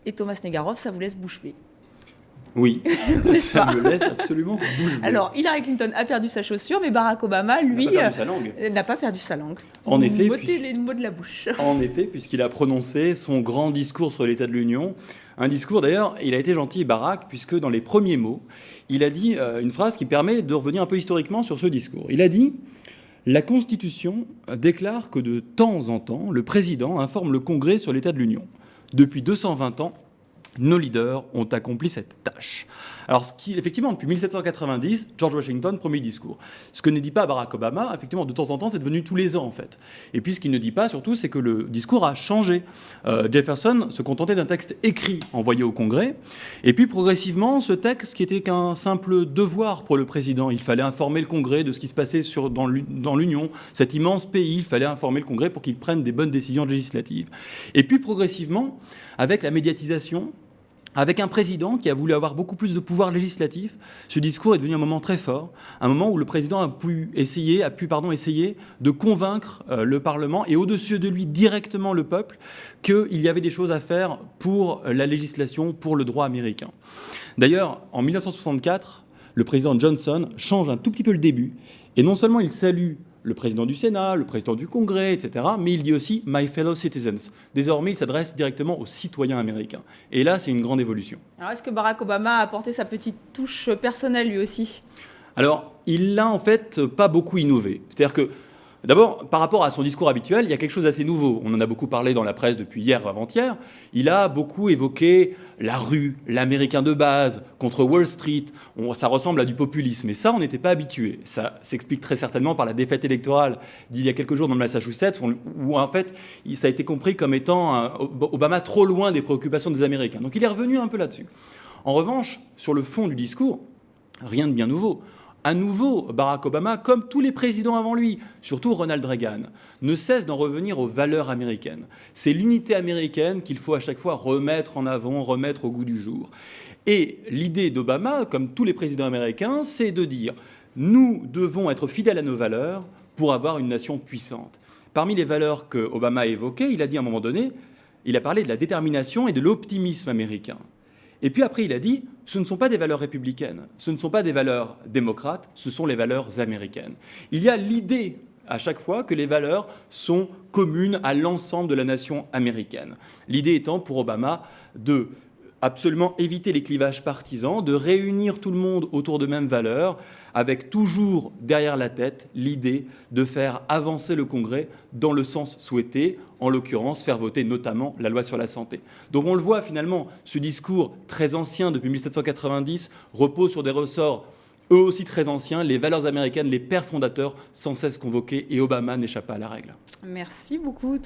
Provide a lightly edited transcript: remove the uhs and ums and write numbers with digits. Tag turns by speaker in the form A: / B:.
A: Et Thomas Negaroff, ça vous laisse bouche bée.
B: Oui,
A: N'est-ce
B: ça
A: pas?
B: me laisse absolument bouche bée.
A: Alors, Hillary Clinton a perdu sa chaussure, mais Barack Obama, lui,
B: Il n'a pas perdu sa langue.
A: n'a pas perdu sa langue.
B: En effet,
A: M'ôtez les mots de la bouche.
B: En effet, puisqu'il a prononcé son grand discours sur l'état de l'Union. Un discours, d'ailleurs, il a été gentil, Barack, puisque dans les premiers mots, il a dit une phrase qui permet de revenir un peu historiquement sur ce discours. Il a dit « La Constitution déclare que de temps en temps, le président informe le Congrès sur l'état de l'Union. Depuis 220 ans, nos leaders ont accompli cette tâche. » Alors, effectivement, depuis 1790, George Washington, premier discours. Ce que ne dit pas Barack Obama, effectivement, de temps en temps, c'est devenu tous les ans, en fait. Et puis, ce qu'il ne dit pas, surtout, c'est que le discours a changé. Jefferson se contentait d'un texte écrit envoyé au Congrès. Et puis, progressivement, ce texte, qui était qu'un simple devoir pour le président, il fallait informer le Congrès de ce qui se passait dans l'Union, cet immense pays, il fallait informer le Congrès pour qu'il prenne des bonnes décisions législatives. Et puis, progressivement, avec la médiatisation, avec un président qui a voulu avoir beaucoup plus de pouvoir législatif, ce discours est devenu un moment très fort, un moment où le président a pu essayer de convaincre le Parlement et au-dessus de lui directement le peuple qu'il y avait des choses à faire pour la législation, pour le droit américain. D'ailleurs, en 1964, le président Johnson change un tout petit peu le début et non seulement il salue le président du Sénat, le président du Congrès, etc. Mais il dit aussi « My fellow citizens ». Désormais, il s'adresse directement aux citoyens américains. Et là, c'est une grande évolution.
A: Alors, est-ce que Barack Obama a apporté sa petite touche personnelle, lui aussi?
B: Alors, il n'a en fait pas beaucoup innové. C'est-à-dire que, d'abord, par rapport à son discours habituel, il y a quelque chose d'assez nouveau. On en a beaucoup parlé dans la presse depuis hier ou avant-hier. Il a beaucoup évoqué la rue, l'américain de base, contre Wall Street. Ça ressemble à du populisme. Et ça, on n'était pas habitué. Ça s'explique très certainement par la défaite électorale d'il y a quelques jours dans le Massachusetts, où en fait, ça a été compris comme étant Obama trop loin des préoccupations des Américains. Donc il est revenu un peu là-dessus. En revanche, sur le fond du discours, rien de bien nouveau. À nouveau, Barack Obama, comme tous les présidents avant lui, surtout Ronald Reagan, ne cesse d'en revenir aux valeurs américaines. C'est l'unité américaine qu'il faut à chaque fois remettre en avant, remettre au goût du jour. Et l'idée d'Obama, comme tous les présidents américains, c'est de dire « nous devons être fidèles à nos valeurs pour avoir une nation puissante ». Parmi les valeurs que Obama a évoquées, il a dit à un moment donné, il a parlé de la détermination et de l'optimisme américain. Et puis après, il a dit, ce ne sont pas des valeurs républicaines, ce ne sont pas des valeurs démocrates, ce sont les valeurs américaines. Il y a l'idée à chaque fois que les valeurs sont communes à l'ensemble de la nation américaine. L'idée étant pour Obama de absolument éviter les clivages partisans, de réunir tout le monde autour de mêmes valeurs, avec toujours derrière la tête l'idée de faire avancer le Congrès dans le sens souhaité, en l'occurrence faire voter notamment la loi sur la santé. Donc on le voit finalement, ce discours très ancien depuis 1790 repose sur des ressorts eux aussi très anciens, les valeurs américaines, les pères fondateurs sans cesse convoqués, et Obama n'échappe pas à la règle.
A: Merci beaucoup, Thomas.